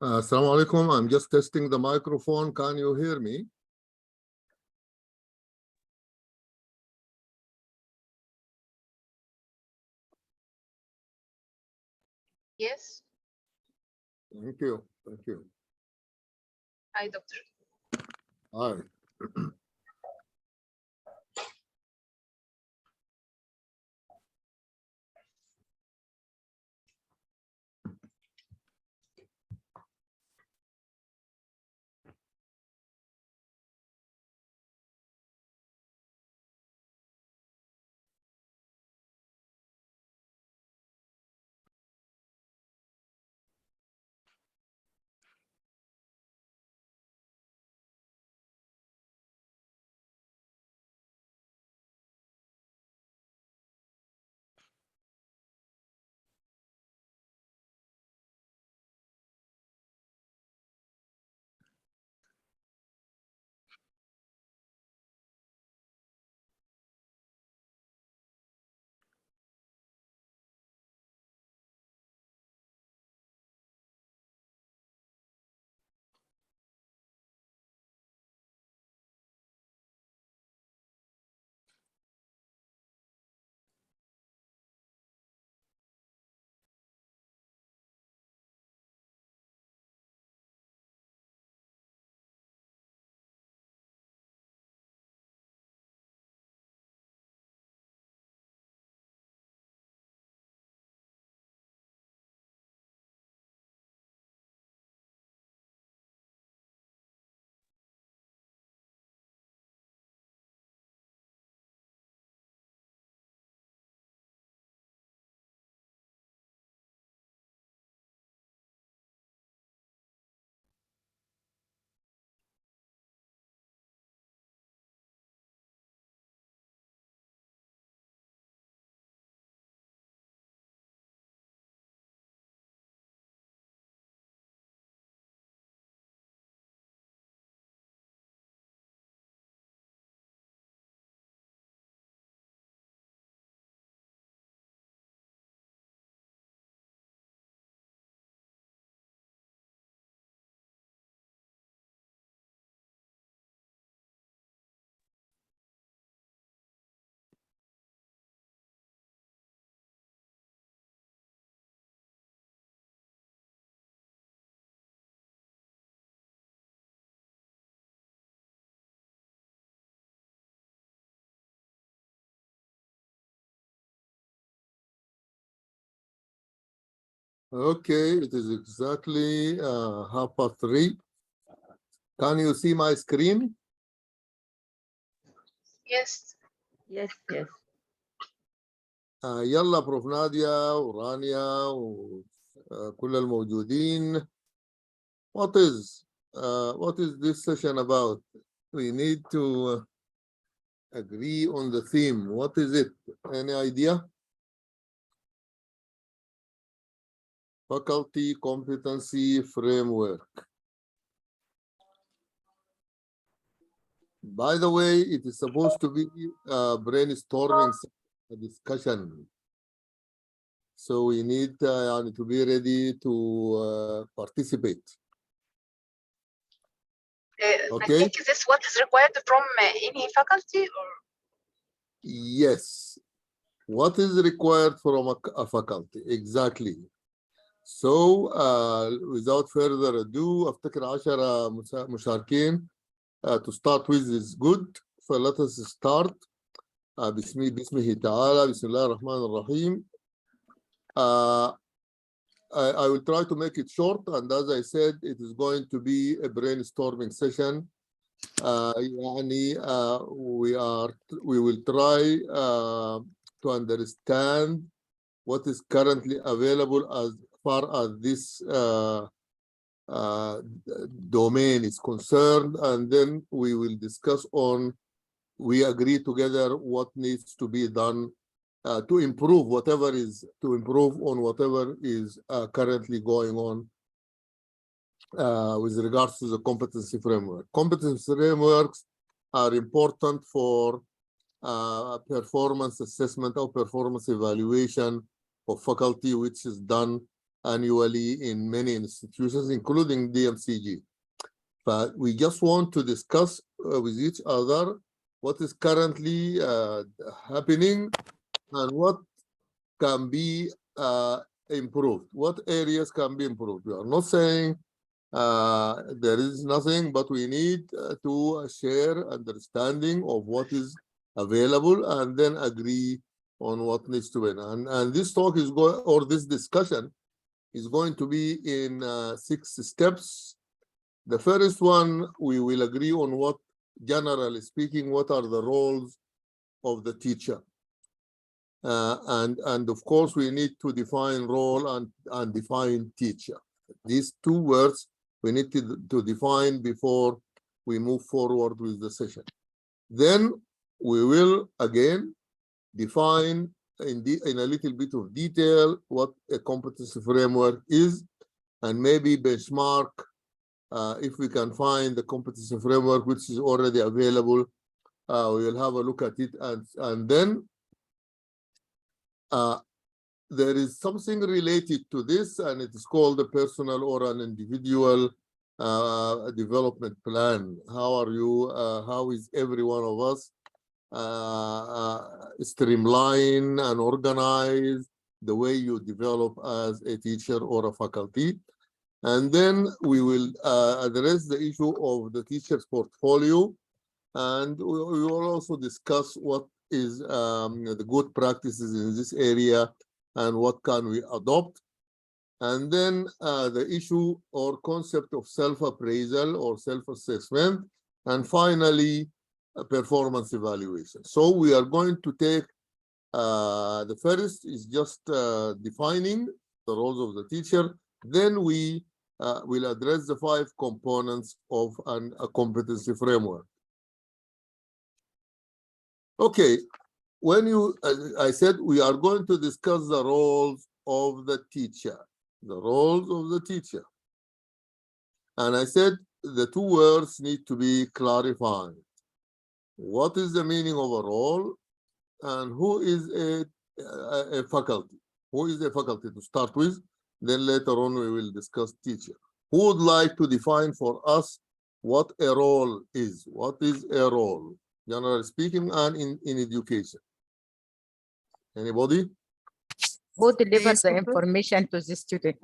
Assalamu alaikum. I'm just testing the microphone. Can you hear me? Yes. Thank you. Thank you. Hi, doctor. Hi. Okay, it is exactly 3:30. Can you see my screen? Yes. Yes, yes. يلا بروف نادية ورانيا وكل الموجودين. What is this session about? We need to agree on the theme. What is it? Any idea? Faculty competency framework. By the way, it is supposed to be a brainstorming discussion. So we need to be ready to participate. Okay. I think this is what is required from any faculty, or? Yes. What is required from a faculty? Exactly. So without further ado, أفتكر 10 مشاركين to start with is good. So let us start. بسمه تعالى. بسم الله الرحمن الرحيم. I will try to make it short, and as I said, it is going to be a brainstorming session. We will try to understand what is currently available as far as this domain is concerned, and then we will discuss on we agree together what needs to be done to improve whatever is currently going on with regards to the competency framework. Competency frameworks are important for performance assessment or performance evaluation of faculty, which is done annually in many institutions, including DMCG. But we just want to discuss with each other what is currently happening and what can be improved, what areas can be improved. We are not saying there is nothing, but we need to share understanding of what is available and then agree on what needs to be done. And this talk is going, or this discussion is going to be in 6 steps. The first one, we will agree on what, generally speaking, what are the roles of the teacher. And of course, we need to define role and define teacher. These 2 words we need to define before we move forward with the session. Then we will again define in a little bit of detail what a competency framework is, and maybe benchmark if we can find the competency framework which is already available. We will have a look at it, and then there is something related to this, and it is called a personal or an individual development plan. How are you? How is every one of us streamline and organize the way you develop as a teacher or a faculty? And then we will address the issue of the teacher's portfolio, and we will also discuss what is the good practices in this area and what can we adopt. And then the issue or concept of self-appraisal or self-assessment, and finally performance evaluation. So we are going to take the first is just defining the roles of the teacher. Then we will address the 5 components of a competency framework. Okay, when I said we are going to discuss the roles of the teacher, and I said the 2 words need to be clarified. What is the meaning of a role, and who is a faculty? Who is a faculty to start with? Then later on we will discuss teacher. Who would like to define for us what a role is? What is a role, generally speaking, and in education? Anybody? Who delivers the information to the student?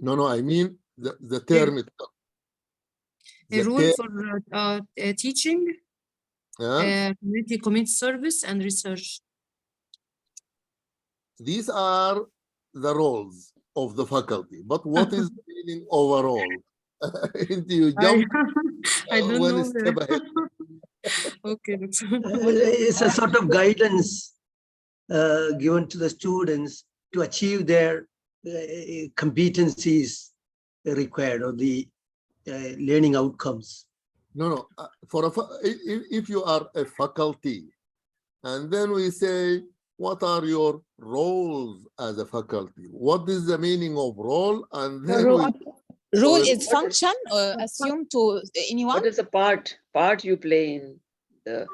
No, I mean the term itself. A role for teaching, community service, and research. These are the roles of the faculty, but what is the meaning overall? You jump I don't one know. step ahead. Okay. It's a sort of guidance given to the students to achieve their competencies required, or the learning outcomes. No. If you are a faculty, and then we say, what are your roles as a faculty? What is the meaning of role? And then role is function assumed to anyone. What is the part you play in the?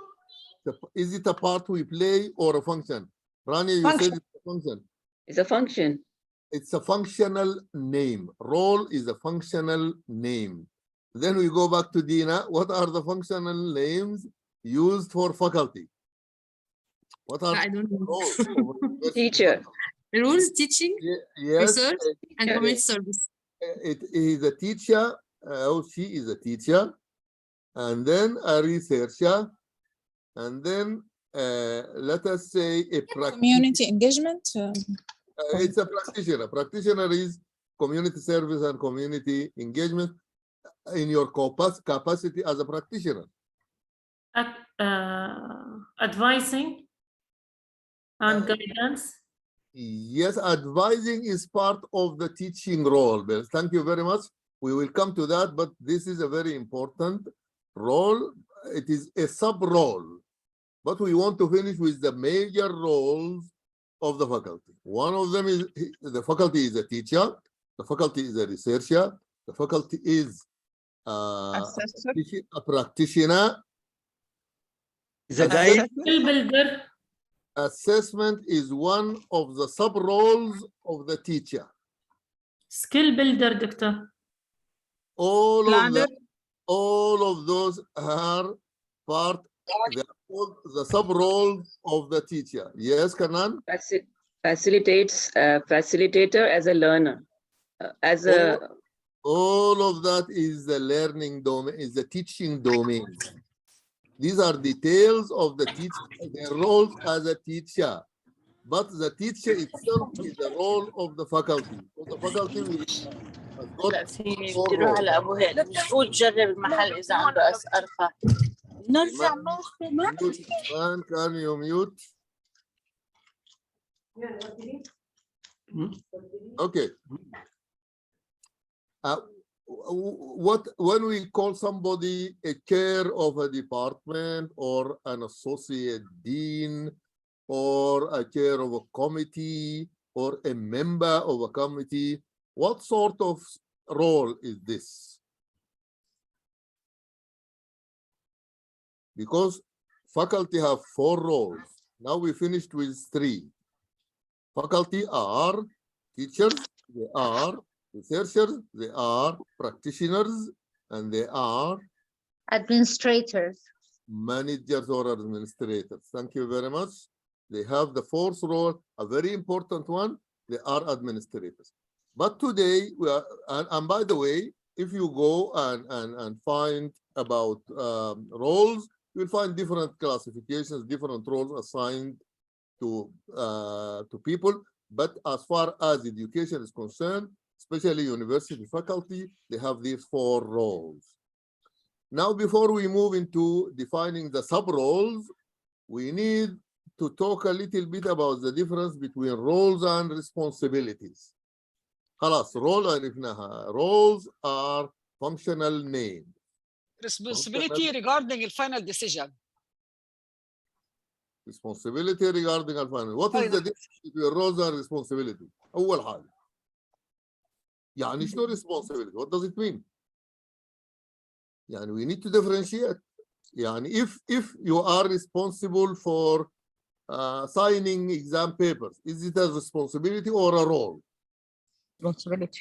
Is it a part we play or a function? Rania, you said it's a function. It's a function. It's a functional name. Role is a functional name. Then we go back to Dina. What are the functional names used for faculty? What are I don't know. roles of Teacher. Rules, teaching, yes, research, and community service. it is a teacher, or she is a teacher, and then a researcher, and then let us say a Community engagement. it's a practitioner. Practitioner is community service and community engagement in your capacity as a practitioner. Advising and guidance. Yes, advising is part of the teaching role. Thank you very much. We will come to that, but this is a very important role. it is a sub-role, but we want to finish with the major roles of the faculty. One of them is the faculty is a teacher, the faculty is a researcher, the faculty is a practitioner. Is a guide. Skill builder. Assessment is one of the sub-roles of the teacher. Skill builder, doctor. All of those are part the sub-roles of the teacher. Yes, Kanan? Facilitator as a learner, as a All of that is the learning domain, is the teaching domain. These are details of the teacher, their roles as a teacher. But the teacher itself is the role of the faculty. So the faculty will has got four roles. على ابو هيل المفروض جرب المحل اذا عنده ارخص نرجع Man, can you mute? Okay. When we call somebody a chair of a department or an associate dean or a chair of a committee or a member of a committee, what sort of role is this? Because faculty have 4 roles. Now we finished with 3. Faculty are teachers, they are researchers, they are practitioners, and they are Administrators. managers or administrators. Thank you very much. They have the 4th role, a very important one. They are administrators. But today, we are, and by the way, if you go and find about roles, you'll find different classifications, different roles assigned to people. But as far as education is concerned, especially university faculty, they have these 4 roles. Now, before we move into defining the sub-roles, we need to talk a little bit about the difference between roles and responsibilities. خلاص role عرفناها. Roles are functional names. Responsibility regarding the final decision. Responsibility regarding the final. What is the difference between roles and responsibility? أول حاجة. يعني شنو responsibility? What does it mean? يعني we need to differentiate. يعني if you are responsible for signing exam papers, is it a responsibility or a role? Responsibility.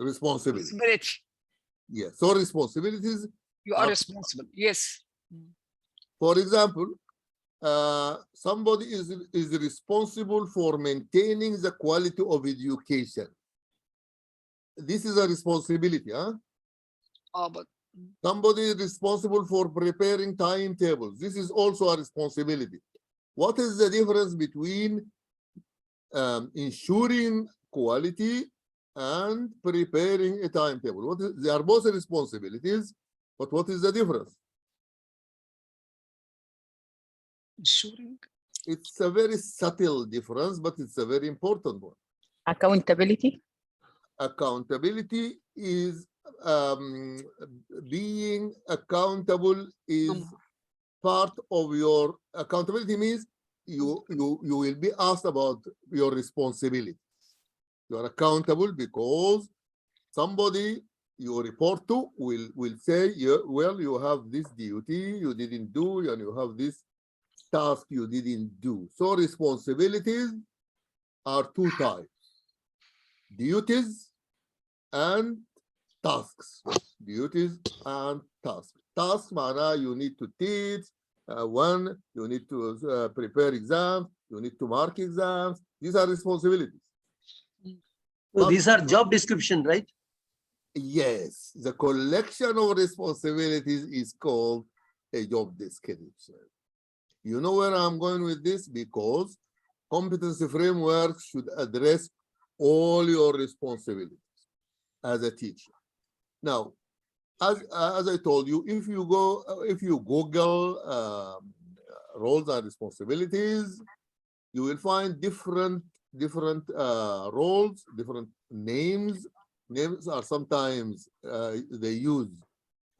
Responsibility. Yeah. So responsibilities. You are responsible. Yes. For example, somebody is responsible for maintaining the quality of education. This is a responsibility, huh? But somebody is responsible for preparing timetables. This is also a responsibility. What is the difference between ensuring quality and preparing a timetable? They are both responsibilities, but what is the difference? ensuring. It's a very subtle difference, but it's a very important one. Accountability. Accountability is being accountable is part of your accountability means you will be asked about your responsibility. You are accountable because somebody you report to will say, well, you have this duty you didn't do, and you have this task you didn't do. So responsibilities are 2 types: duties and tasks. Duties and tasks. Tasks معناها you need to teach, you need to prepare exams, you need to mark exams. These are responsibilities. So these are job description, right? Yes, the collection of responsibilities is called a job description. You know where I'm going with this? Because competency framework should address all your responsibilities as a teacher. Now, as I told you, if you Google roles and responsibilities, you will find different roles, different names. Names are sometimes they use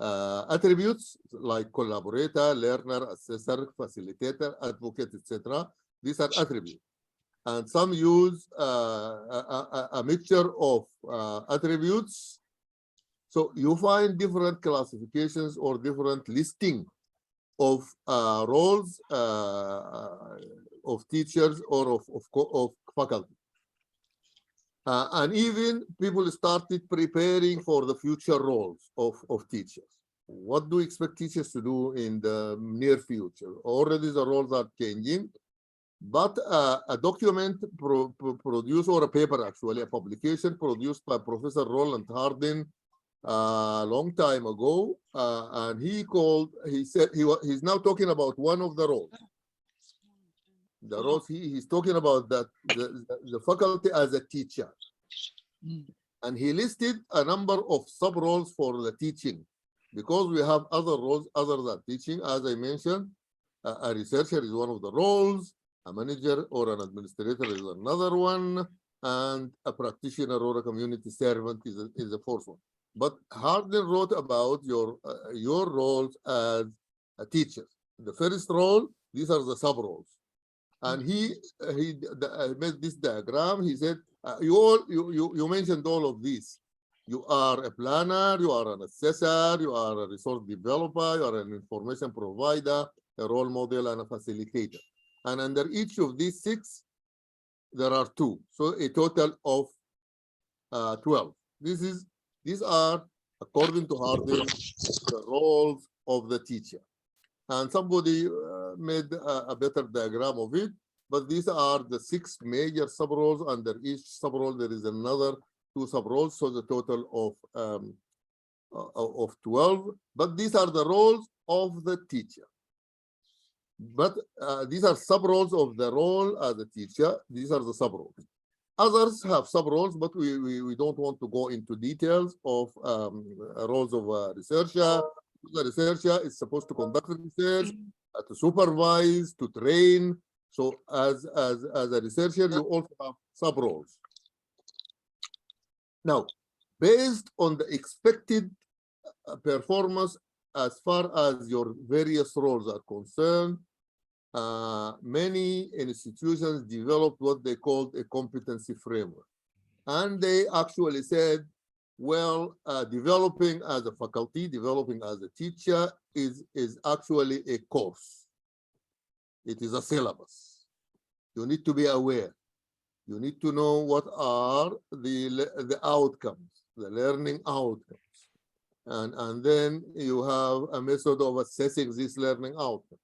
attributes like collaborator, learner, assessor, facilitator, advocate, etc. These are attributes. And some use a mixture of attributes. So you find different classifications or different listing of roles of teachers or of faculty. And even people started preparing for the future roles of teachers. What do you expect teachers to do in the near future? Already the roles are changing, but a document produced, or a paper actually, a publication produced by Professor Roland Hardin a long time ago, and he said he's now talking about one of the roles. The roles he's talking about that the faculty as a teacher, and he listed a number of sub roles for the teaching, because we have other roles other than teaching. As I mentioned, a researcher is one of the roles, a manager or an administrator is another one, and a practitioner or a community servant is the fourth one. But Hardin wrote about your roles as a teacher. The first role, these are the sub roles. And he made this diagram. He said, you mentioned all of these. You are a planner, you are an assessor, you are a resource developer, you are an information provider, a role model, and a facilitator. And under each of these 6, there are 2. So a total of 12. These are, according to Hardin, the roles of the teacher. And somebody made a better diagram of it, but these are the 6 major sub-roles. Under each sub-role, there is another 2 sub-roles, so the total of 12. But these are the roles of the teacher. But these are sub-roles of the role as a teacher. These are the sub-roles. Others have sub-roles, but we don't want to go into details of roles of a researcher. The researcher is supposed to conduct research, to supervise, to train. So as a researcher, you also have sub-roles. Now, based on the expected performance as far as your various roles are concerned, many institutions developed what they called a competency framework. And they actually said, well, developing as a faculty, developing as a teacher is actually a course. It is a syllabus. You need to be aware. You need to know what are the outcomes, the learning outcomes. And then you have a method of assessing this learning outcome.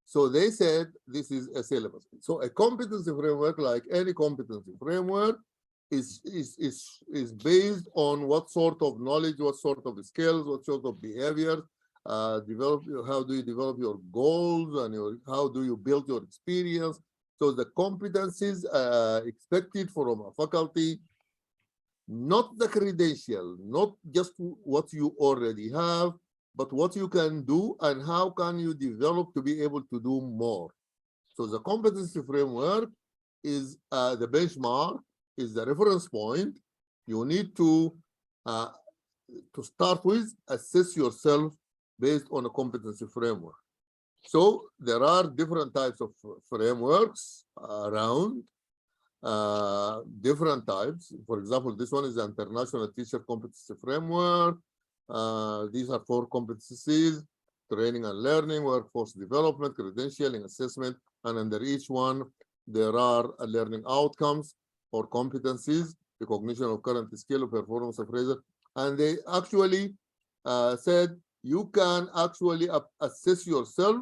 So they said this is a syllabus. So a competency framework, like any competency framework, is based on what sort of knowledge, what sort of skills, what sort of behavior, how do you develop your goals, and how do you build your experience. So the competencies expected from a faculty, not the credential, not just what you already have, but what you can do and how can you develop to be able to do more. So the competency framework is the benchmark, is the reference point. You need to start with, assess yourself based on a competency framework. So there are different types of frameworks around, different types. For example, this one is the International Teacher Competency Framework. These are 4 competencies: training and learning, workforce development, credentialing, assessment, and under each one, there are learning outcomes or competencies, recognition of current skill, performance appraisal. And they actually said you can actually assess yourself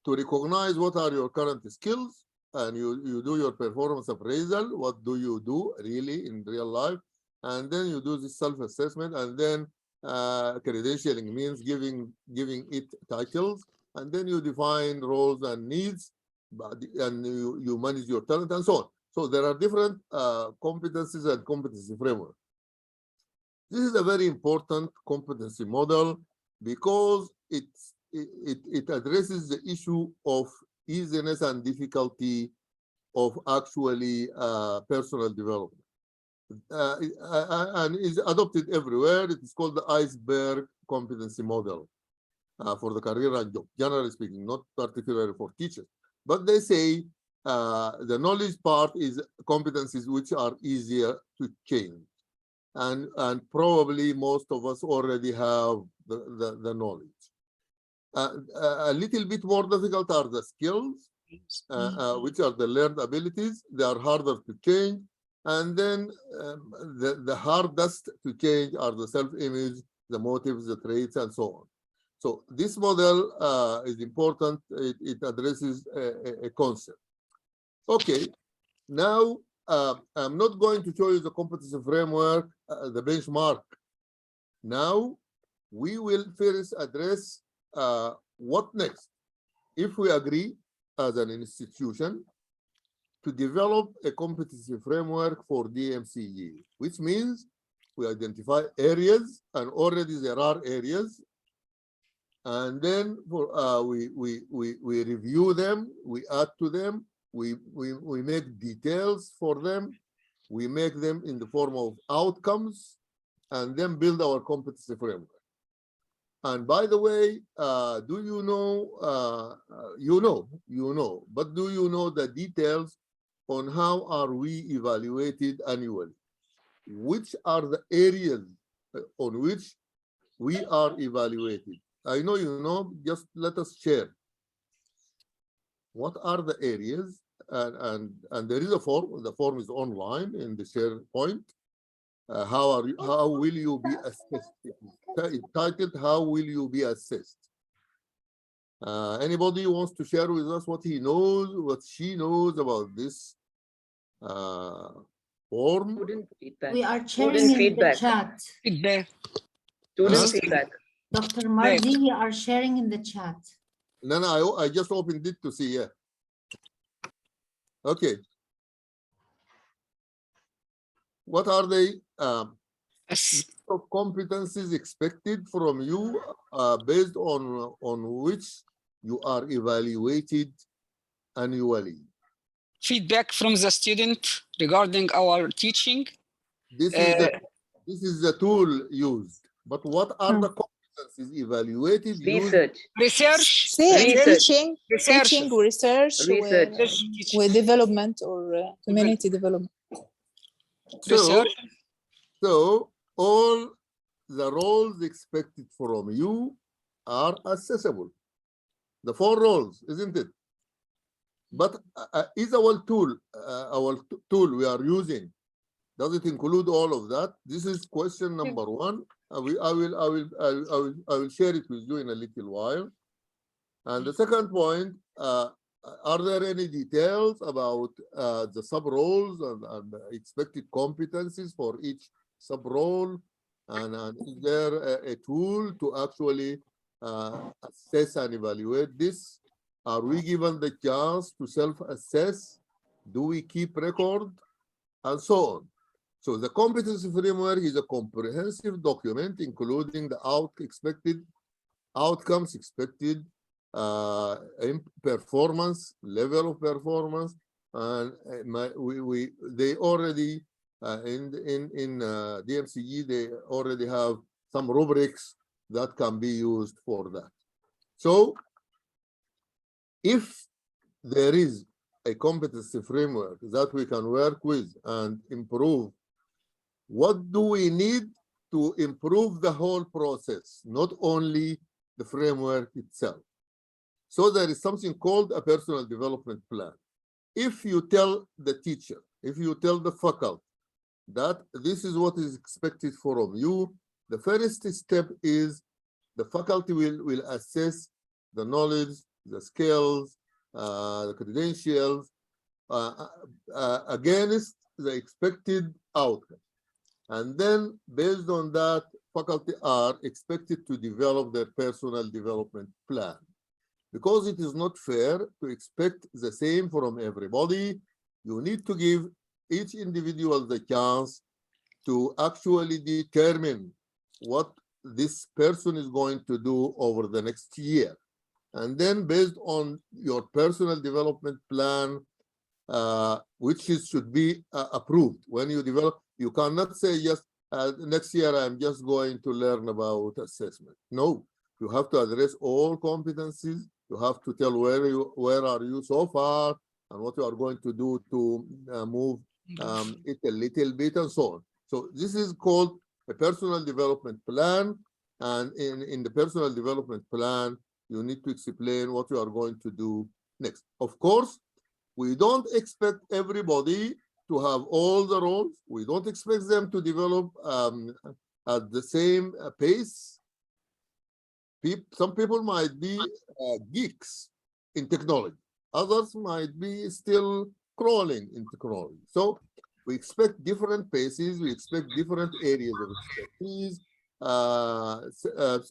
to recognize what are your current skills, and you do your performance appraisal. What do you do really in real life? And then you do this self-assessment, and then credentialing means giving it titles, and then you define roles and needs, and you manage your talent and so on. So there are different competencies and competency framework. This is a very important competency model because it addresses the issue of easiness and difficulty of actually personal development. And is adopted everywhere. It is called the iceberg competency model for the career and job, generally speaking, not particularly for teachers. But they say the knowledge part is competencies which are easier to change. And probably most of us already have the knowledge. A little bit more difficult are the skills, which are the learned abilities. They are harder to change. And then the hardest to change are the self-image, the motives, the traits, and so on. So this model is important. It addresses a concept. Okay, now I'm not going to show you the competency framework, the benchmark. Now we will first address what next. If we agree as an institution to develop a competency framework for DMCE, which means we identify areas, and already there are areas, and then we review them, we add to them, we make details for them, we make them in the form of outcomes, and then build our competency framework. And by the way, do you know, you know, but do you know the details on how are we evaluated annually? Which are the areas on which we are evaluated? I know you know, just let us share. What are the areas? And there is a form, the form is online in the SharePoint. How will you be assessed? It's titled, How Will You Be Assessed? Anybody wants to share with us what he knows, what she knows about this form? Student feedback. We are Student sharing in the feedback. chat. Feedback. Student Huh? feedback. Dr. Marzi, we are sharing in the chat. No, I just opened it to see, yeah. Okay. What are they? List of competencies expected from you based on which you are evaluated annually. Feedback from the student regarding our teaching. This is the tool used. But what are the competencies evaluated? Research. Research. Same, Research. teaching, Research. research, Research. with development or community development. So all the roles expected from you are accessible. The 4 roles, isn't it? But is our tool we are using, does it include all of that? This is question number 1. I will share it with you in a little while. And the second point, are there any details about the sub roles and expected competencies for each sub role? And is there a tool to actually assess and evaluate this? Are we given the chance to self-assess? Do we keep record? And so on. So the competency framework is a comprehensive document, including the expected outcomes, expected performance, level of performance, and they already in DMCE they already have some rubrics that can be used for that. So if there is a competency framework that we can work with and improve, what do we need to improve the whole process, not only the framework itself? So there is something called a personal development plan. If you tell the teacher, if you tell the faculty that this is what is expected from you, the first step is the faculty will assess the knowledge, the skills, the credentials against the expected outcome. And then based on that, faculty are expected to develop their personal development plan. Because it is not fair to expect the same from everybody, you need to give each individual the chance to actually determine what this person is going to do over the next year. And then based on your personal development plan, which should be approved when you develop, you cannot say, yes, next year I'm just going to learn about assessment. No, you have to address all competencies. You have to tell where are you so far and what you are going to do to move it a little bit and so on. So this is called a personal development plan. And in the personal development plan, you need to explain what you are going to do next. Of course, we don't expect everybody to have all the roles. We don't expect them to develop at the same pace. Some people might be geeks in technology. Others might be still crawling in technology. So we expect different paces. We expect different areas of expertise,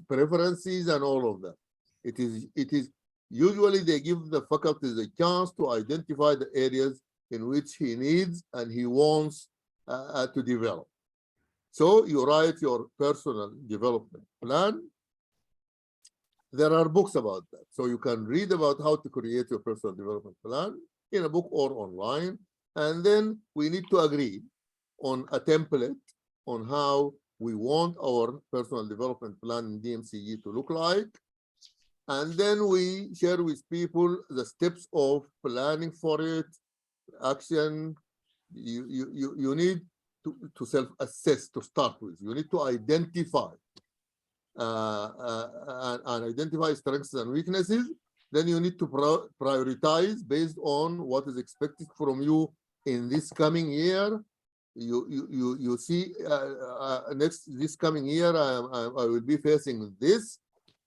preferences, and all of that. It is usually they give the faculties a chance to identify the areas in which he needs and he wants to develop. So you write your personal development plan. There are books about that. So you can read about how to create your personal development plan in a book or online. And then we need to agree on a template on how we want our personal development plan in DMCE to look like. And then we share with people the steps of planning for it, action. You need to self-assess to start with. You need to identify and identify strengths and weaknesses. Then you need to prioritize based on what is expected from you in this coming year. You see this coming year I will be facing this,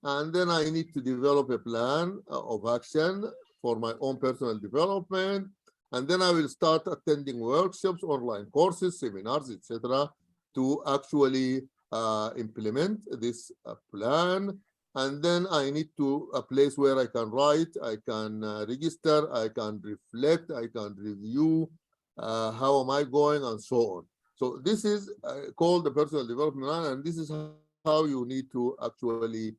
and then I need to develop a plan of action for my own personal development, and then I will start attending workshops, online courses, seminars, etc., to actually implement this plan. And then I need to a place where I can write, I can register, I can reflect, I can review how am I going, and so on. So this is called the personal development plan, and this is how you need to actually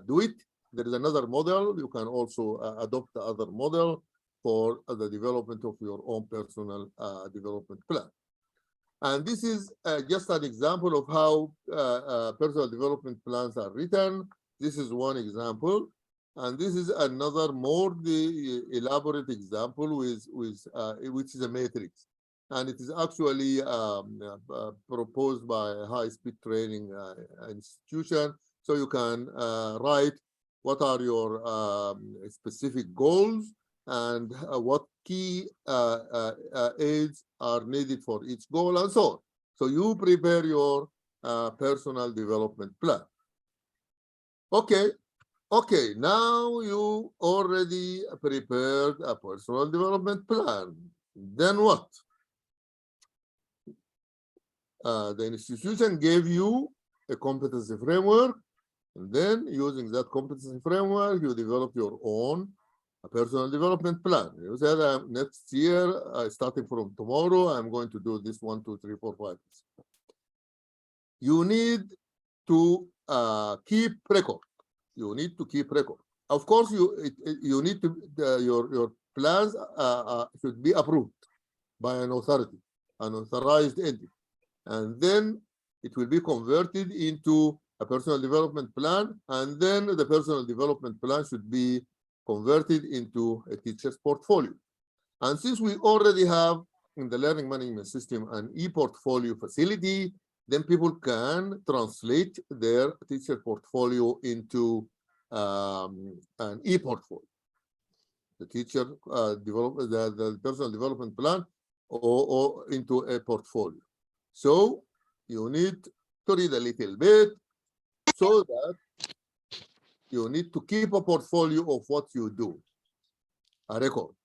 do it. There is another model. You can also adopt the other model for the development of your own personal development plan. And this is just an example of how personal development plans are written. This is one example. And this is another more elaborate example with which is a matrix. And it is actually proposed by a high-speed training institution. So you can write what are your specific goals and what key aids are needed for each goal and so on. So you prepare your personal development plan. Okay, now you already prepared a personal development plan. Then what? The institution gave you a competency framework, and then using that competency framework, you develop your own personal development plan. You said next year, starting from tomorrow, I'm going to do this 1, 2, 3, 4, 5. You need to keep record. You need to keep record. Of course, you need to your plans should be approved by an authority, an authorized entity, and then it will be converted into a personal development plan, and then the personal development plan should be converted into a teacher's portfolio. And since we already have in the learning management system an e-portfolio facility, then people can translate their teacher portfolio into an e-portfolio. The teacher develop the personal development plan or into a portfolio. So you need to read a little bit so that you need to keep a portfolio of what you do, a record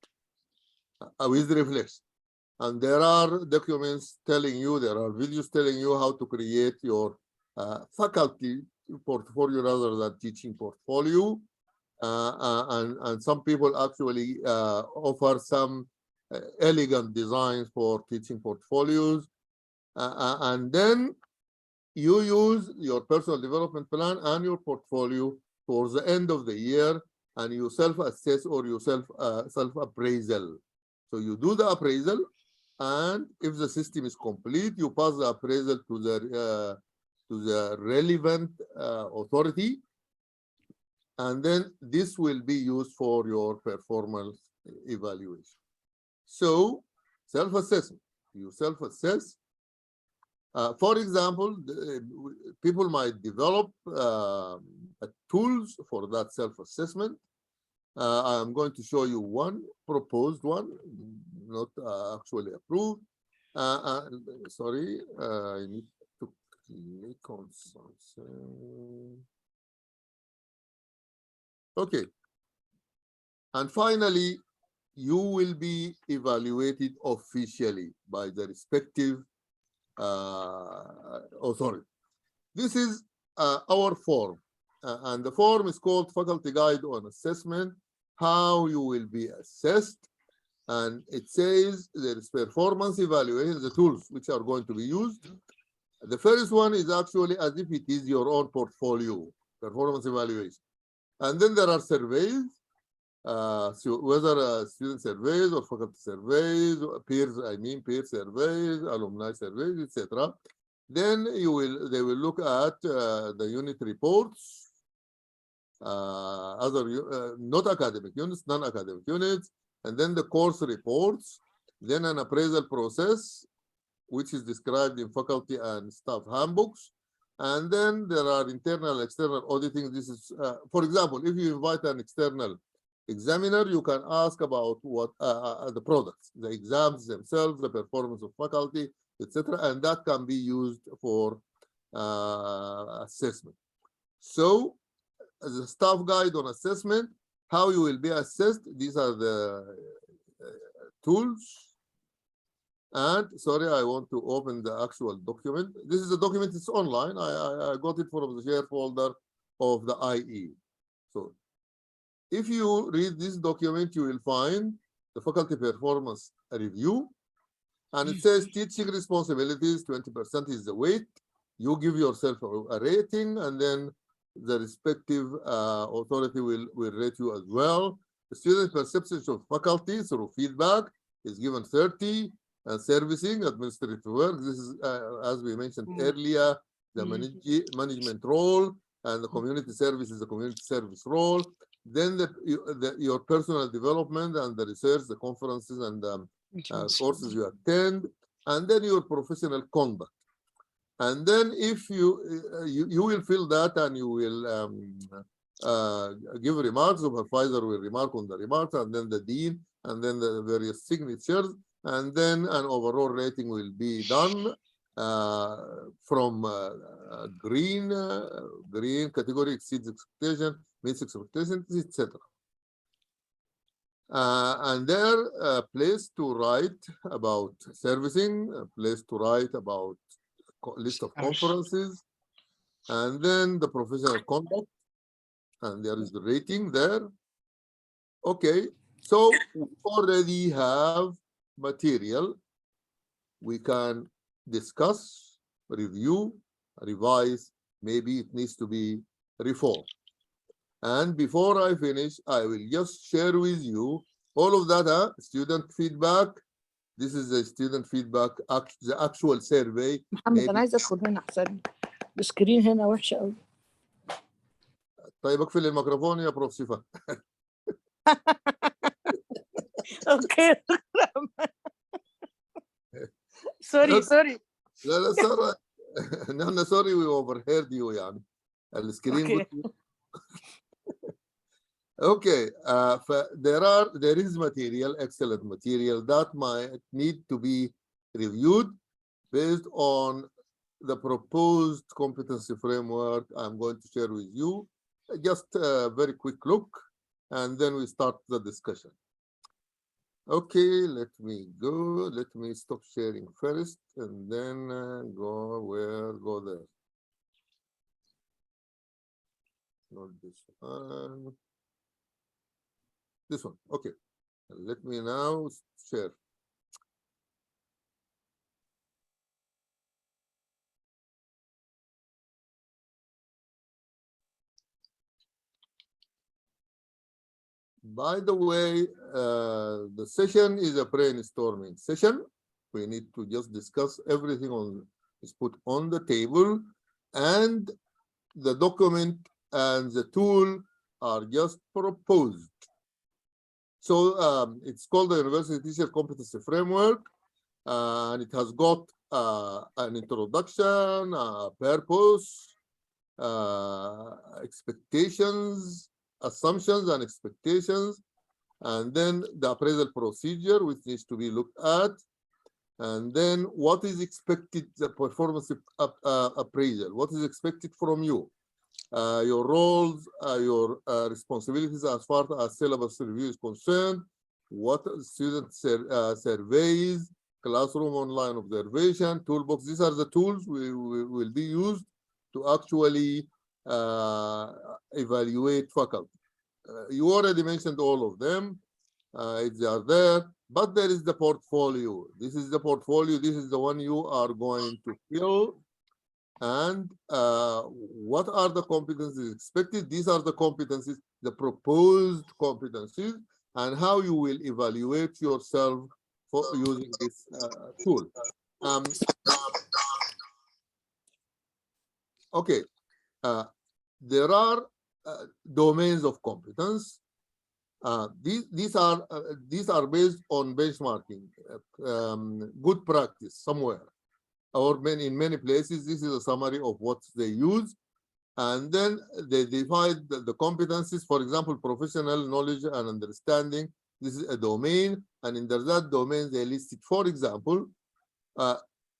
with reflection. And there are documents telling you, there are videos telling you how to create your faculty portfolio rather than teaching portfolio. And some people actually offer some elegant designs for teaching portfolios. And then you use your personal development plan and your portfolio towards the end of the year, and you self-assess or you self-appraisal. So you do the appraisal, And if the system is complete, you pass the appraisal to the relevant authority. And then this will be used for your performance evaluation. So self-assessment, you self-assess. For example, people might develop tools for that self-assessment. I'm going to show you one proposed one, not actually approved. Sorry, I need to click on something. Okay. And finally, you will be evaluated officially by the respective authority. This is our form, and the form is called Faculty Guide on Assessment, how you will be assessed. And it says there is performance evaluation, the tools which are going to be used. The first one is actually as if it is your own portfolio, performance evaluation. And then there are surveys, so whether student surveys or faculty surveys, peer surveys, alumni surveys, etc. Then they will look at the unit reports, not academic units, non-academic units, and then the course reports, then an appraisal process, which is described in faculty and staff handbooks. And then there are internal and external auditing. This is, for example, if you invite an external examiner, you can ask about what the products, the exams themselves, the performance of faculty, etc., and that can be used for assessment. So, as a staff guide on assessment, how you will be assessed. These are the tools. And sorry, I want to open the actual document. This is a document, it's online. I got it from the share folder of the IE. So if you read this document, you will find the faculty performance review. And it says teaching responsibilities, 20% is the weight. You give yourself a rating, and then the respective authority will rate you as well. The student perception of faculty through feedback is given 30. And servicing, administrative work, this is, as we mentioned earlier, the management role, and the community service is the community service role. Then your personal development and the research, the conferences and courses you attend, and then your professional conduct. And then if you will fill that, and you will give remarks, the supervisor will remark on the remarks, and then the dean, and then the various signatures. And then an overall rating will be done from green category exceeds expectation, meets expectations, etc. And there a place to write about servicing, a place to write about list of conferences, and then the professional conduct, and there is the rating there. Okay, so we already have material we can discuss, review, revise. Maybe it needs to be reformed. And before I finish, I will just share with you all of that, student feedback. This is the student feedback, the actual survey. محمد انا عايزه ادخل هنا احسن السكرين هنا وحشه قوي. طيب اقفل الميكروفون يا بروف صفا. اوكي سوري سوري. لا سوري. نحن سوري we overheard you يعني. السكرين Okay, there is material, excellent material that might need to be reviewed based on the proposed competency framework I'm going to share with you. Just a very quick look, and then we start the discussion. Okay, let me go. Let me stop sharing first, and then go there. Not this one. This one, okay. Let me now share. By the way, the session is a brainstorming session. We need to just discuss everything is put on the table, and the document and the tool are just proposed. So it's called the University Teacher Competency Framework, and it has got an introduction, purpose, expectations, assumptions and expectations, and then the appraisal procedure, which needs to be looked at, and then what is expected, the performance appraisal, what is expected from you, your roles, your responsibilities as far as syllabus review is concerned, what student surveys, classroom online observation, toolbox. These are the tools will be used to actually evaluate faculty. You already mentioned all of them. They are there, but there is the portfolio. This is the portfolio. This is the one you are going to fill. And what are the competencies expected? These are the competencies, the proposed competencies, and how you will evaluate yourself for using this tool. Okay, there are domains of competence. These are based on benchmarking, good practice somewhere, or in many places. This is a summary of what they use, and then they divide the competencies. For example, professional knowledge and understanding. This is a domain, and in that domain they listed. For example,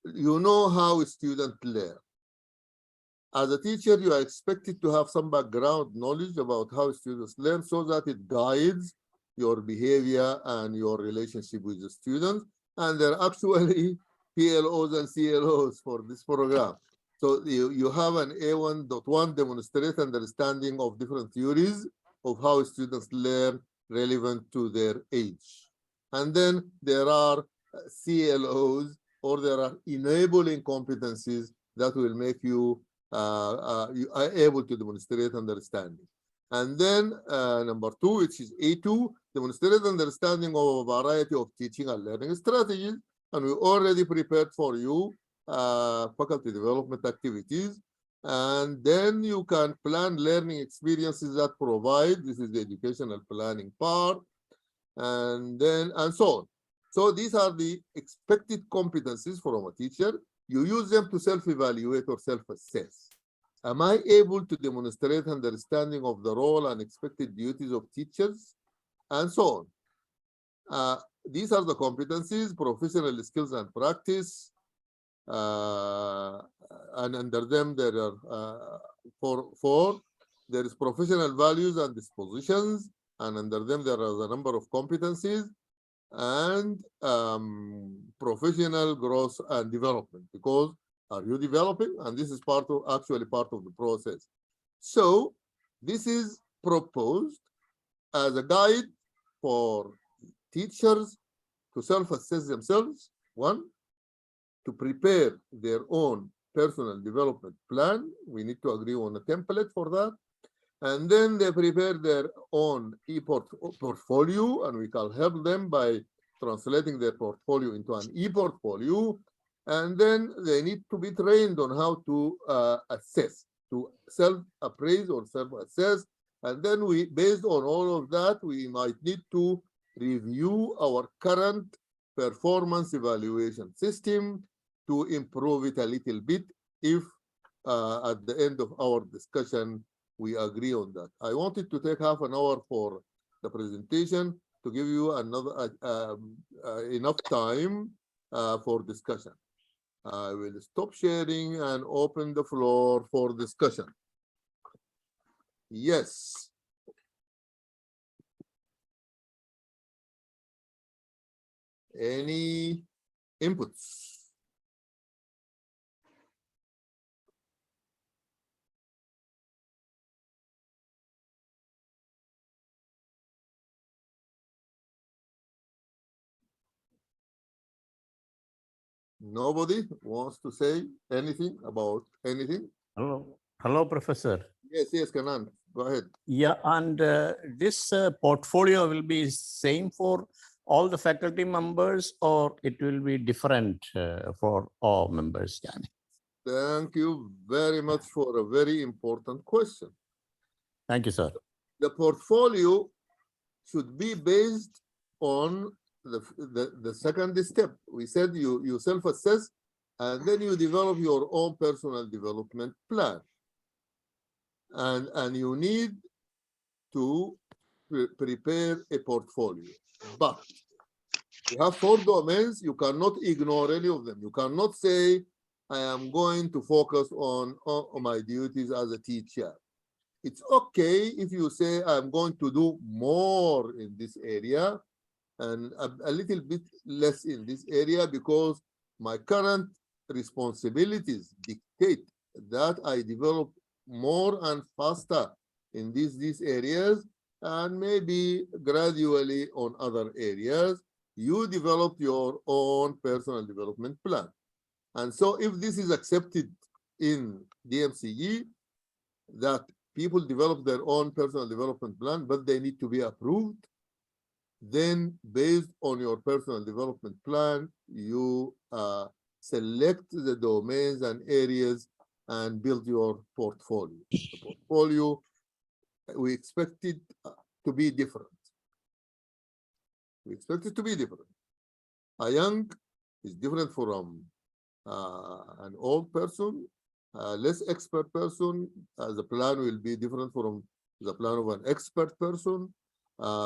you know how students learn. As a teacher, you are expected to have some background knowledge about how students learn, so that it guides your behavior and your relationship with the students. And there are actually PLOs and CLOs for this program. So you have an A1.1 demonstrate understanding of different theories of how students learn relevant to their age. And then there are CLOs, or there are enabling competencies that will make you able to demonstrate understanding. And then number 2, which is A2, demonstrate understanding of a variety of teaching and learning strategies. And we already prepared for you faculty development activities. And then you can plan learning experiences that provide, this is the educational planning part, and so on. So these are the expected competencies from a teacher. You use them to self-evaluate or self-assess. Am I able to demonstrate understanding of the role and expected duties of teachers? And so on. These are the competencies, professional skills and practice. And under them there are four. There is professional values and dispositions. And under them there are a number of competencies. And professional growth and development, because are you developing? And this is actually part of the process. So this is proposed as a guide for teachers to self-assess themselves, one, to prepare their own personal development plan. We need to agree on a template for that. And then they prepare their own portfolio, and we can help them by translating their portfolio into an e-portfolio. And then they need to be trained on how to assess, to self-appraise or self-assess. And then based on all of that, we might need to review our current performance evaluation system to improve it a little bit if at the end of our discussion, we agree on that. I wanted to take half an hour for the presentation to give you another enough time for discussion. I will stop sharing and open the floor for discussion. Yes. Any inputs? Nobody wants to say anything about anything? Hello, Professor. Yes, Kanan, go ahead. Yeah, and this portfolio will be same for all the faculty members, or it will be different for all members? Yani? Thank you very much for a very important question. Thank you, sir. The portfolio should be based on the second step. We said you self-assess and then you develop your own personal development plan. And you need to prepare a portfolio. But you have 4 domains, you cannot ignore any of them. You cannot say, I am going to focus on my duties as a teacher. It's okay if you say, I'm going to do more in this area and a little bit less in this area because my current responsibilities dictate that I develop more and faster in these areas, and maybe gradually on other areas. You develop your own personal development plan. And so if this is accepted in DMCE, that people develop their own personal development plan, but they need to be approved, then based on your personal development plan, you select the domains and areas and build your portfolio. The portfolio, we expect it to be different. We expect it to be different. A young is different from an old person, a less expert person. The plan will be different from the plan of an expert person.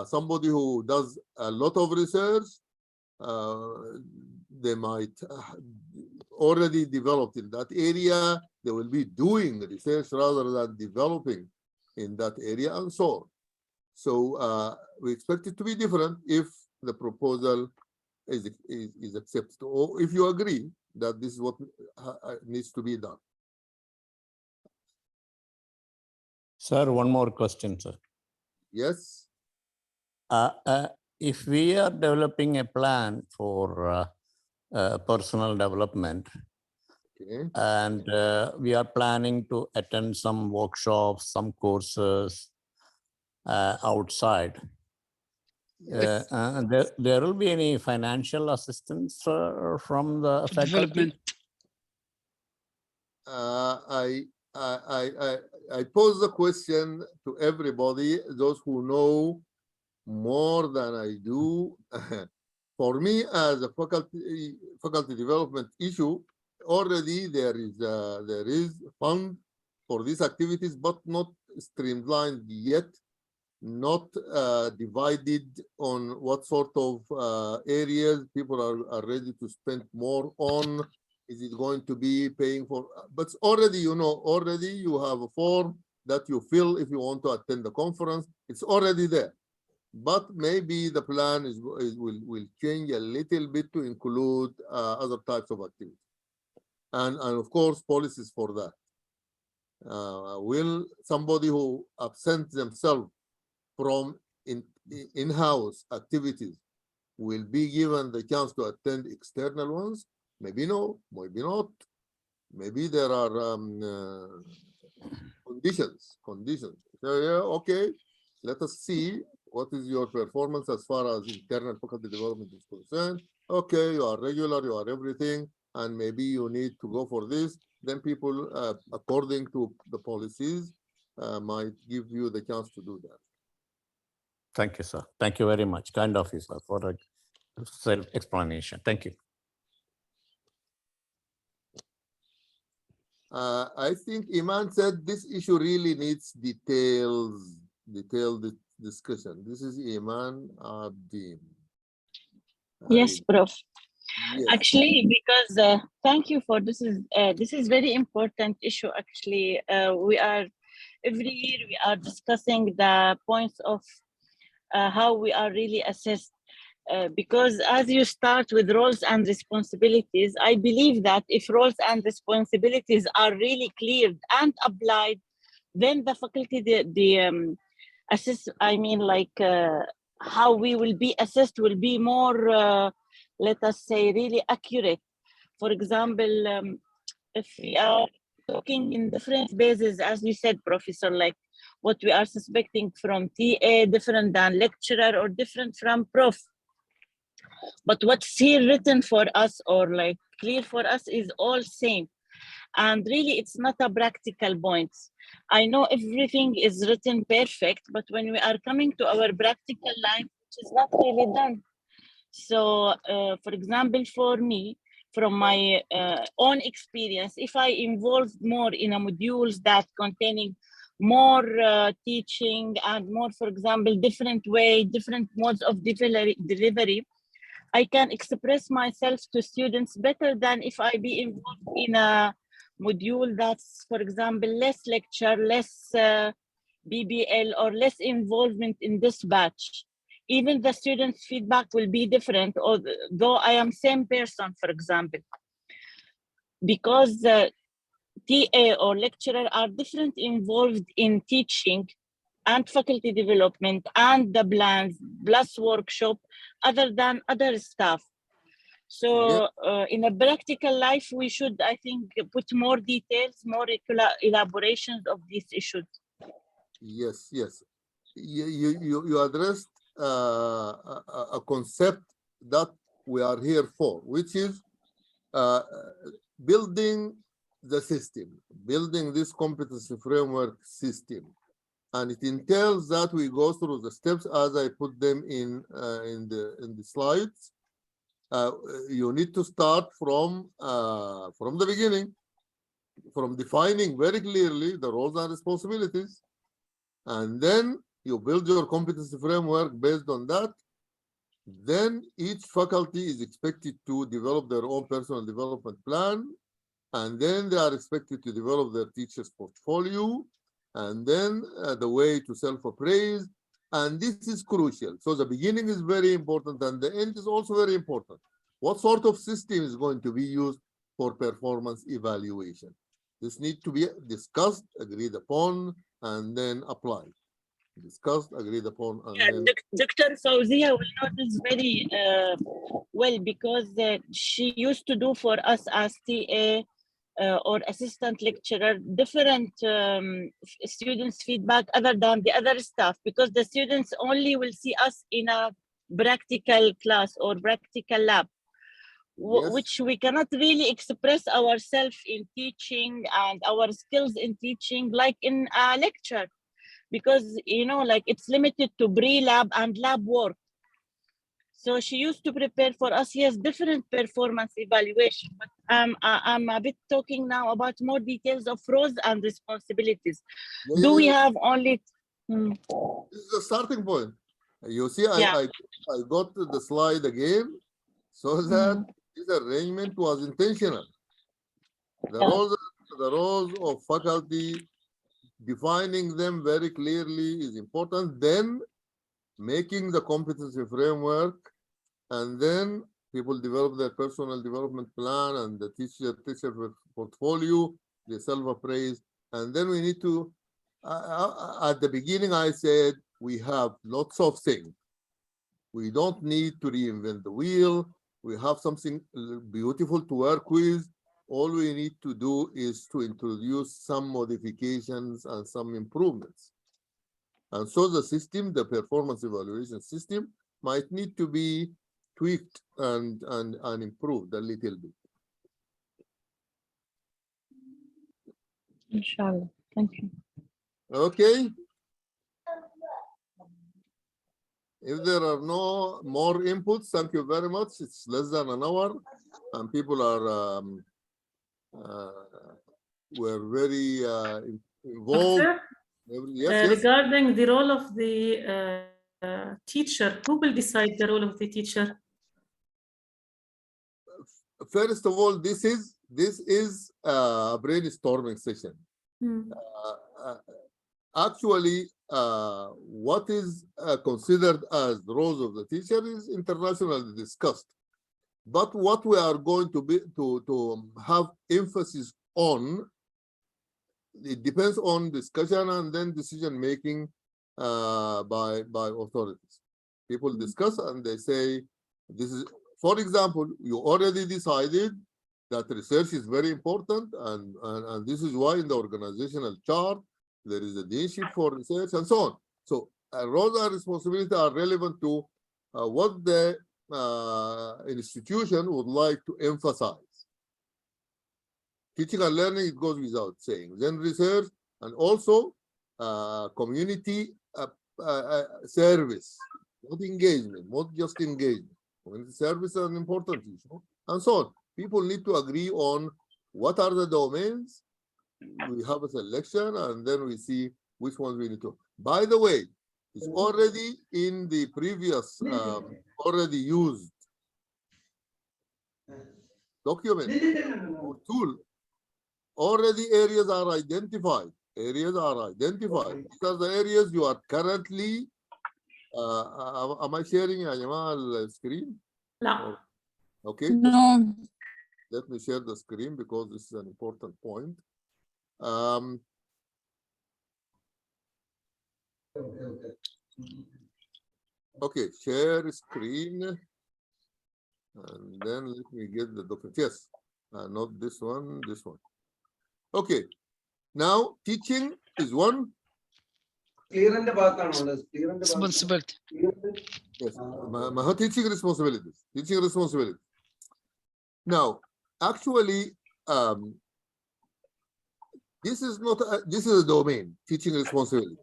Somebody who does a lot of research, they might already developed in that area. They will be doing research rather than developing in that area and so on. So we expect it to be different if the proposal is accepted, or if you agree that this is what needs to be done. Sir, one more question, sir. Yes. If we are developing a plan for personal development, okay, and we are planning to attend some workshops, some courses outside, yes. there will be any financial assistance from the faculty? Development. I pose the question to everybody, those who know more than I do. For me, as a faculty development issue, already there is fund for these activities, but not streamlined yet, not divided on what sort of areas people are ready to spend more on. Is it going to be paying for? But already, you know, already you have a form that you fill if you want to attend the conference. It's already there. But maybe the plan will change a little bit to include other types of activities. And of course, policies for that. Will somebody who absent themselves from in-house activities will be given the chance to attend external ones? Maybe no, maybe not. Maybe there are conditions. So yeah, okay, let us see what is your performance as far as internal faculty development is concerned. Okay, you are regular, you are everything, and maybe you need to go for this. Then people, according to the policies, might give you the chance to do that. Thank you, sir. Thank you very much. Kind of you, sir, for a self-explanation. Thank you. I think Iman said this issue really needs detailed discussion. This is Iman Abdin. Yes, Prof. Yes. Actually, because thank you for this is very important issue. Actually, we are every year we are discussing the points of how we are really assessed. Because as you start with roles and responsibilities, I believe that if roles and responsibilities are really cleared and applied, then the faculty, assess, I mean, like how we will be assessed will be more, let us say, really accurate. For example, if we are talking in different bases, as you said, Professor, like what we are suspecting from TA different than lecturer or different from prof. but what's here written for us or like clear for us is all same. And really, it's not a practical point. I know everything is written perfect, but when we are coming to our practical life, which is not really done. So, for example, for me, from my own experience, if I involved more in a modules that containing more teaching and more, for example, different way, different modes of delivery, I can express myself to students better than if I be involved in a module that's, for example, less lecture, less BBL, or less involvement in this batch. Even the students' feedback will be different, although I am same person, for example, because the TA or lecturer are different involved in teaching and faculty development and the plans plus workshop other than other staff. So in a practical life, we should, I think, put more details, more elaborations of these issues. Yes, yes. You addressed a concept that we are here for, which is building the system, building this competency framework system. And it entails that we go through the steps as I put them in the slides. You need to start from the beginning, from defining very clearly the roles and responsibilities, and then you build your competency framework based on that. Then each faculty is expected to develop their own personal development plan, and then they are expected to develop their teacher's portfolio, and then the way to self-appraise. And this is crucial. So the beginning is very important, and the end is also very important. What sort of system is going to be used for performance evaluation? This needs to be discussed, agreed upon, and then applied. Discussed, agreed upon, and then... Dr. Fauzia will know this very well, because she used to do for us as TA or assistant lecturer different students' feedback other than the other staff, because the students only will see us in a practical class or practical lab, which we cannot really express ourselves in teaching and our skills in teaching like in a lecture, because, you know, like it's limited to pre-lab and lab work. So she used to prepare for us, yes, different performance evaluation, but I'm a bit talking now about more details of roles and responsibilities. Do we have only... This is the starting point. You see, I got the slide again, so that this arrangement was intentional. The roles of faculty, defining them very clearly is important, then making the competency framework, and then people develop their personal development plan and the teacher portfolio, the self-appraise, and then we need to, at the beginning I said, we have lots of things. We don't need to reinvent the wheel. We have something beautiful to work with. All we need to do is to introduce some modifications and some improvements. And so the system, the performance evaluation system, might need to be tweaked and improved a little bit. Inshallah. Thank you. Okay. If there are no more inputs, thank you very much. It's less than an hour, and people are were very involved. Doctor, Yes. Regarding the role of the teacher, who will decide the role of the teacher? First of all, this is a brainstorming session. Actually, what is considered as the roles of the teacher is internationally discussed. But what we are going to have emphasis on, it depends on discussion and then decision making by authorities. People discuss and they say, this is, for example, you already decided that research is very important, and this is why in the organizational chart there is a deanship for research and so on. So roles and responsibility are relevant to what the institution would like to emphasize. Teaching and learning, it goes without saying. Then research and also community service, not engagement, not just engagement. Community service is an important issue, and so on. People need to agree on what are the domains. We have a selection, and then we see which ones we need to. By the way, it's already in the previous, already used document or tool. Already areas are identified. Areas are identified. These are the areas you are currently. Am I sharing يا جماعة السكرين? لا. Okay. No. Let me share the screen because this is an important point. Okay, share screen. And then let me get the document. Yes, not this one, this one. Okay, now teaching is one. Responsibility. Yes, teaching responsibilities. Teaching responsibilities. Now, actually, this is not this is a domain. Teaching responsibility.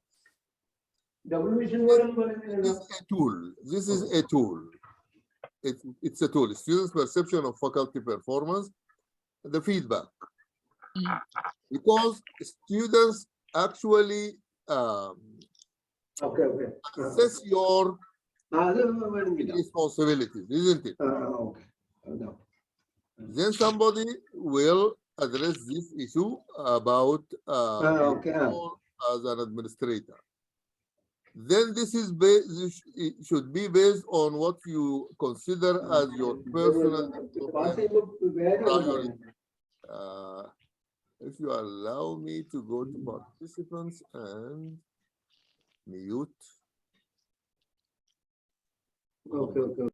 This is a tool. This is a tool. It's a tool. Students' perception of faculty performance, the feedback. Because students actually assess your responsibilities, isn't it? Then somebody will address this issue about role as an administrator. Then this is based, it should be based on what you consider as your personal priority. If you allow me to go to participants and mute. Okay. Is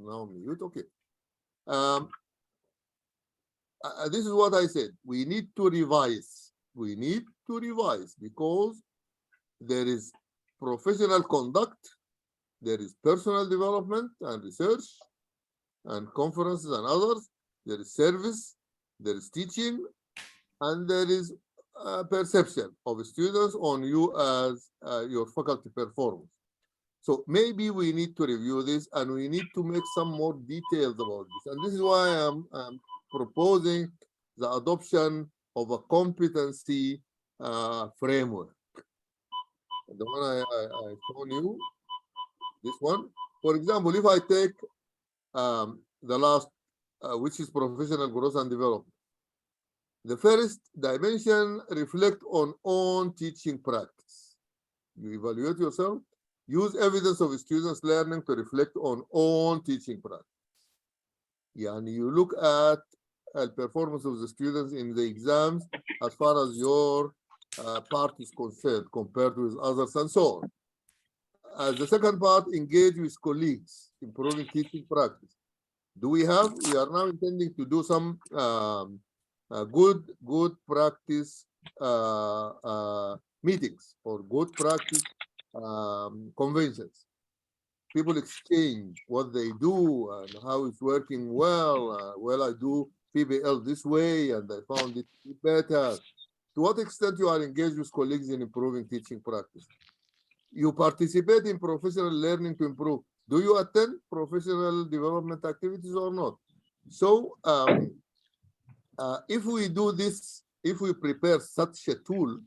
now mute. Okay. This is what I said. We need to revise. We need to revise because there is professional conduct, there is personal development and research, and conferences and others. There is service, there is teaching, and there is perception of students on you as your faculty performance. So maybe we need to review this and we need to make some more details about this. And this is why I'm proposing the adoption of a competency framework. The one I shown you, this one. For example, if I take the last, which is professional growth and development. The first dimension reflect on own teaching practice. You evaluate yourself, use evidence of students learning to reflect on own teaching practice. And you look at the performance of the students in the exams as far as your part is concerned compared with others and so on. As the second part, engage with colleagues, improving teaching practice. We are now intending to do some good practice meetings or good practice conventions. People exchange what they do and how it's working well. Well, I do PBL this way and I found it better. To what extent you are engaged with colleagues in improving teaching practice? You participate in professional learning to improve. Do you attend professional development activities or not? So if we do this, if we prepare such a tool,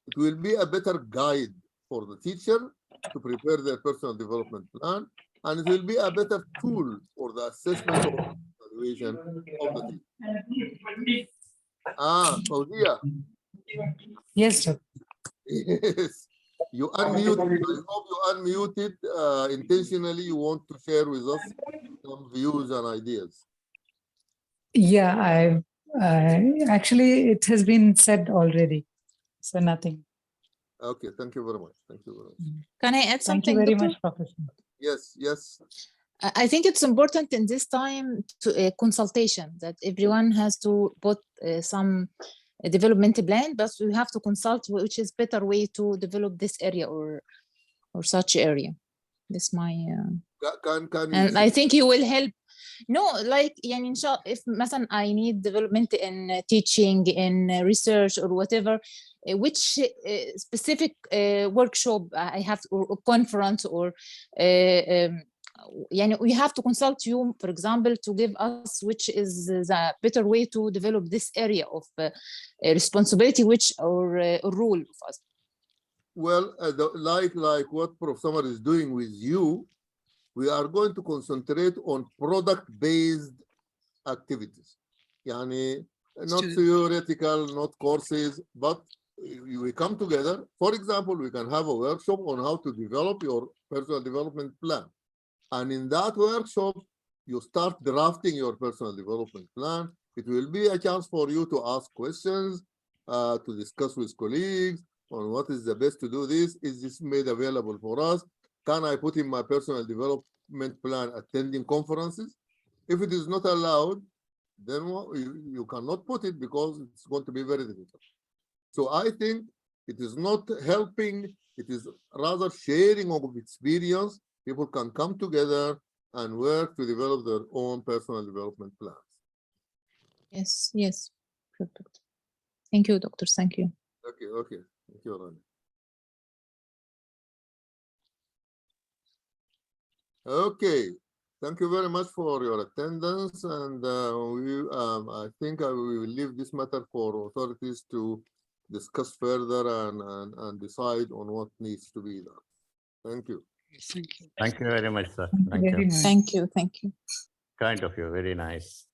it will be a better guide for the teacher to prepare their personal development plan, and it will be a better tool for the assessment or evaluation of the teacher. Fawzia. Yes, sir. Yes. You unmuted. I hope you unmuted intentionally. You want to share with us some views and ideas. Yeah, I actually it has been said already, so nothing. Okay, thank you very much. Thank you very much. Can I add Thank something, you very Doctor? much, Professor. Yes, yes. I think it's important in this time to a consultation that everyone has to put some development plan, but we have to consult which is better way to develop this area or such area. This my Can you and I see- think you will help. No, like يعني إن شاء الله if مثلا I need development in teaching, in research or whatever, which specific workshop I have or conference or يعني we have to consult you, for example, to give us which is the better way to develop this area of responsibility, which or role of us. Well, like what Prof. Summer is doing with you, we are going to concentrate on product-based activities. Yani, not theoretical, not courses, but we come together. For example, we can have a workshop on how to develop your personal development plan. And in that workshop, you start drafting your personal development plan. It will be a chance for you to ask questions, to discuss with colleagues on what is the best to do this. Is this made available for us? Can I put in my personal development plan attending conferences? If it is not allowed, then you cannot put it because it's going to be very difficult. So I think it is not helping, it is rather sharing of experience. People can come together and work to develop their own personal development plans. Yes, yes, perfect. Thank you, doctor. Thank you. Okay. Thank you, Rani. Okay, thank you very much for your attendance, and I think we will leave this matter for authorities to discuss further and decide on what needs to be done. Thank you. Thank you very much, sir. Very nice. Thank you. Thank you. Kind of you, very nice.